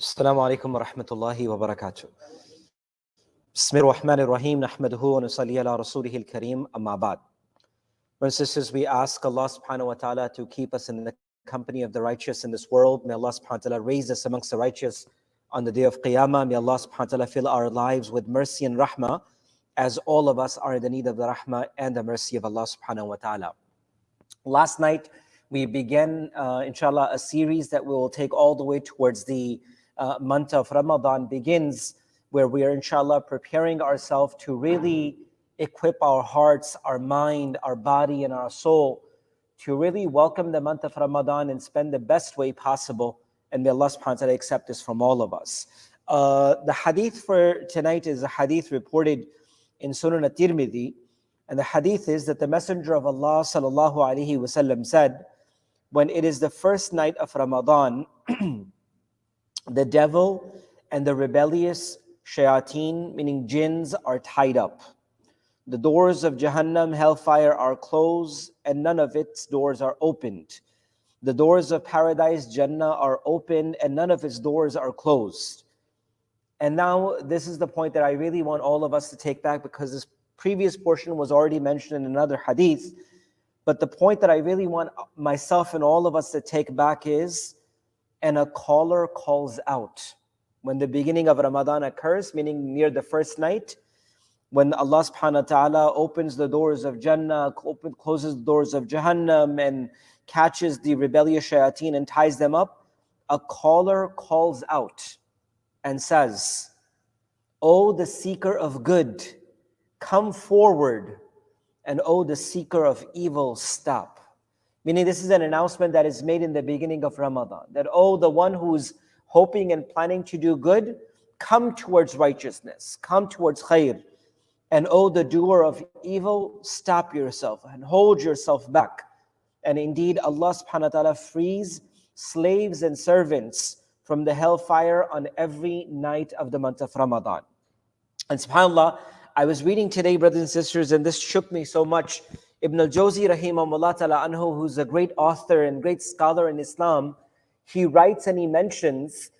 السلام عليكم ورحمة الله وبركاته. بسم الله الرحمن الرحيم نحمده ونصلي على رسوله الكريم أما بعد. Brothers and sisters, we ask Allah subhanahu wa ta'ala to keep us in the company of the righteous in this world. May Allah subhanahu wa ta'ala raise us amongst the righteous on the day of Qiyamah. May Allah subhanahu wa ta'ala fill our lives with mercy and rahmah, as all of us are in the need of the rahmah and the mercy of Allah subhanahu wa ta'ala. Last night, we began, inshallah, a series that we will take all the way towards the month of Ramadan begins, where we are, inshallah, preparing ourselves to really equip our hearts, our mind, our body, and our soul to really welcome the month of Ramadan and spend the best way possible. And may Allah subhanahu wa ta'ala accept this from all of us. The hadith for tonight is a hadith reported in Sunan at-Tirmidhi. And the hadith is that the Messenger of Allah sallallahu alaihi wasallam said, when it is the first night of Ramadan, the devil and the rebellious shayateen, meaning jinns, are tied up. The doors of Jahannam, hellfire, are closed, and none of its doors are opened. The doors of paradise, Jannah, are open, and none of its doors are closed. And now, this is the point that I really want all of us to take back, because this previous portion was already mentioned in another hadith. But the point that I really want myself and all of us to take back is, and a caller calls out. When the beginning of Ramadan occurs, meaning near the first night, when Allah subhanahu wa ta'ala opens the doors of Jannah, closes the doors of Jahannam, and catches the rebellious shayateen and ties them up, a caller calls out and says, "O the seeker of good, come forward, and O the seeker of evil, stop." Meaning, this is an announcement that is made in the beginning of Ramadan, that, oh, the one who's hoping and planning to do good, come towards righteousness, come towards khair. And oh, the doer of evil, stop yourself and hold yourself back. And indeed, Allah subhanahu wa ta'ala frees slaves and servants from the hellfire on every night of the month of Ramadan. And subhanAllah, I was reading today, brothers and sisters, and this shook me so much. Ibn al-Jawzi rahimahullah ta'ala anhu, who's a great author and great scholar in Islam, he writes and he mentions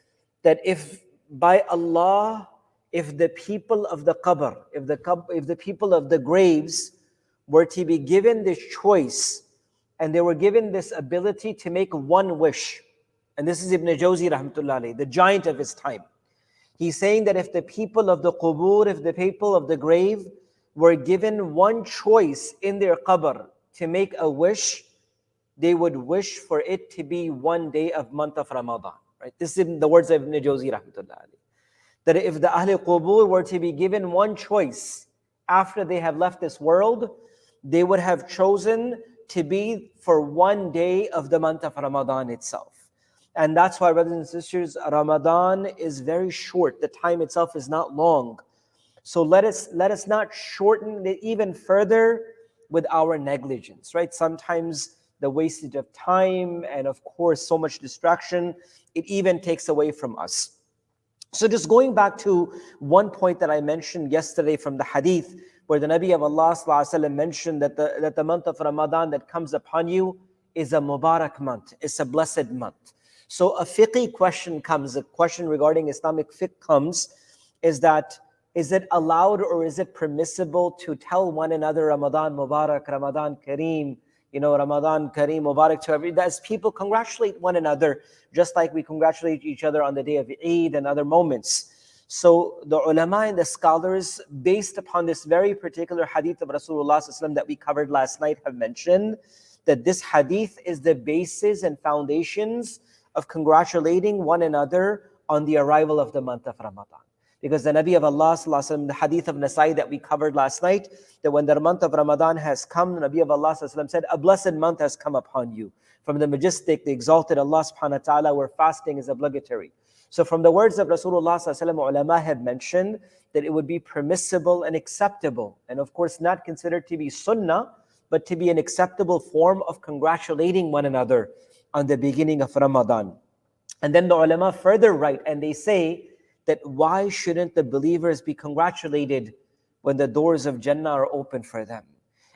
that if by Allah, if the people of the qabr, if the people of the graves were to be given this choice, and they were given this ability to make one wish, and this is Ibn al-Jawzi rahmatullah alayhi, the giant of his time. He's saying that if the people of the qubur, if the people of the grave were given one choice in their qabr to make a wish, they would wish for it to be one day of month of Ramadan. Right? This is the words of Ibn Jawzi rahmatullah alayhi. That if the Ahl Qubur were to be given one choice after they have left this world, they would have chosen to be for one day of the month of Ramadan itself. And that's why, brothers and sisters, Ramadan is very short. The time itself is not long. So let us not shorten it even further with our negligence, right? Sometimes the wastage of time and, of course, so much distraction, it even takes away from us. So just going back to one point that I mentioned yesterday from the hadith, where the Nabi of Allah sallallahu alaihi wasallam mentioned that the month of Ramadan that comes upon you is a Mubarak month, it's a blessed month. So a fiqh question comes, a question regarding Islamic fiqh comes, is that, is it allowed or is it permissible to tell one another Ramadan Mubarak, Ramadan Kareem, Ramadan Kareem Mubarak to every, as people congratulate one another, just like we congratulate each other on the day of Eid and other moments. So the ulama and the scholars, based upon this very particular hadith of Rasulullah ﷺ that we covered last night, have mentioned that this hadith is the basis and foundations of congratulating one another on the arrival of the month of Ramadan. Because the Nabi of Allah ﷺ, the hadith of Nasai that we covered last night, that when the month of Ramadan has come, the Nabi of Allah ﷺ said, a blessed month has come upon you. From the majestic, the exalted Allah subhanahu wa ta'ala, where fasting is obligatory. So from the words of Rasulullah ﷺ, ulama have mentioned that it would be permissible and acceptable, and of course not considered to be sunnah, but to be an acceptable form of congratulating one another on the beginning of Ramadan. And then the ulama further write, and they say that why shouldn't the believers be congratulated when the doors of Jannah are open for them?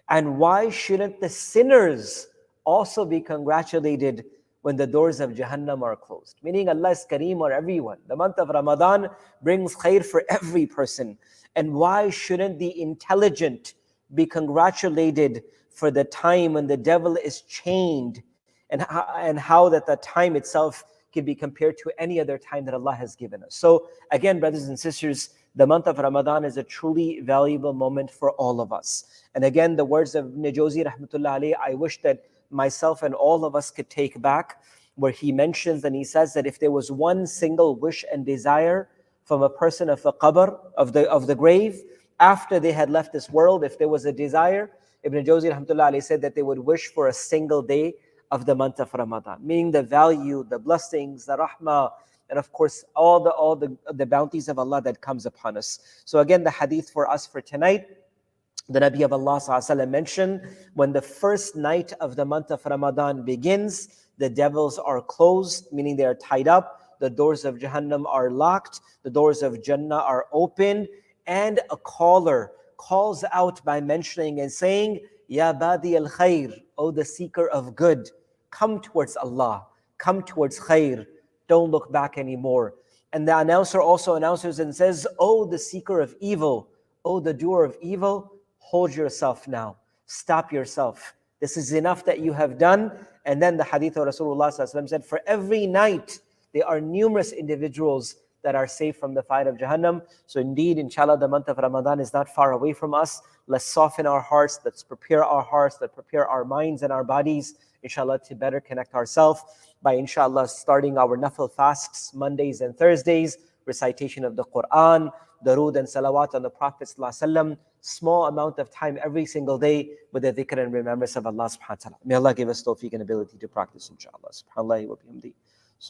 And why shouldn't the sinners also be congratulated when the doors of Jahannam are closed. Meaning Allah is Kareem for everyone. The month of Ramadan brings khair for every person. And why shouldn't the intelligent be congratulated for the time when the devil is chained, and how that the time itself can be compared to any other time that Allah has given us. So again, brothers and sisters, the month of Ramadan is a truly valuable moment for all of us. And again, the words of Ibn Jawzi rahmatullah alayhi, I wish that myself and all of us could take back, where he mentions and he says that if there was one single wish and desire from a person of the qabr, of the grave, after they had left this world, if there was a desire, Ibn Jawzi rahmatullah alayhi said that they would wish for a single day of the month of Ramadan, meaning the value, the blessings, the rahmah, and of course all the bounties of Allah that comes upon us. So again, the hadith for us for tonight, the Nabi of Allah ﷺ mentioned, when the first night of the month of Ramadan begins, the devils are closed, meaning they are tied up, the doors of Jahannam are locked, the doors of Jannah are opened, and a caller calls out by mentioning and saying, Ya Badi al Khair, O the seeker of good, come towards Allah, come towards khair, don't look back anymore. And the announcer also announces and says, O the seeker of evil, O the doer of evil, hold yourself now, stop yourself. This is enough that you have done. And then the hadith of Rasulullah said, for every night, there are numerous individuals that are safe from the fire of Jahannam. So indeed, inshallah, the month of Ramadan is not far away from us. Let's soften our hearts, let's prepare our hearts, let's prepare our minds and our bodies, inshallah, to better connect ourselves by, inshallah, starting our nafil fasts Mondays and Thursdays, recitation of the Quran, darood and salawat on the Prophet ﷺ, small amount of time every single day with the dhikr and remembrance of Allah subhanahu wa ta'ala. May Allah give us tawfiq and ability to practice, inshallah. Subhanallah wa bihamdi.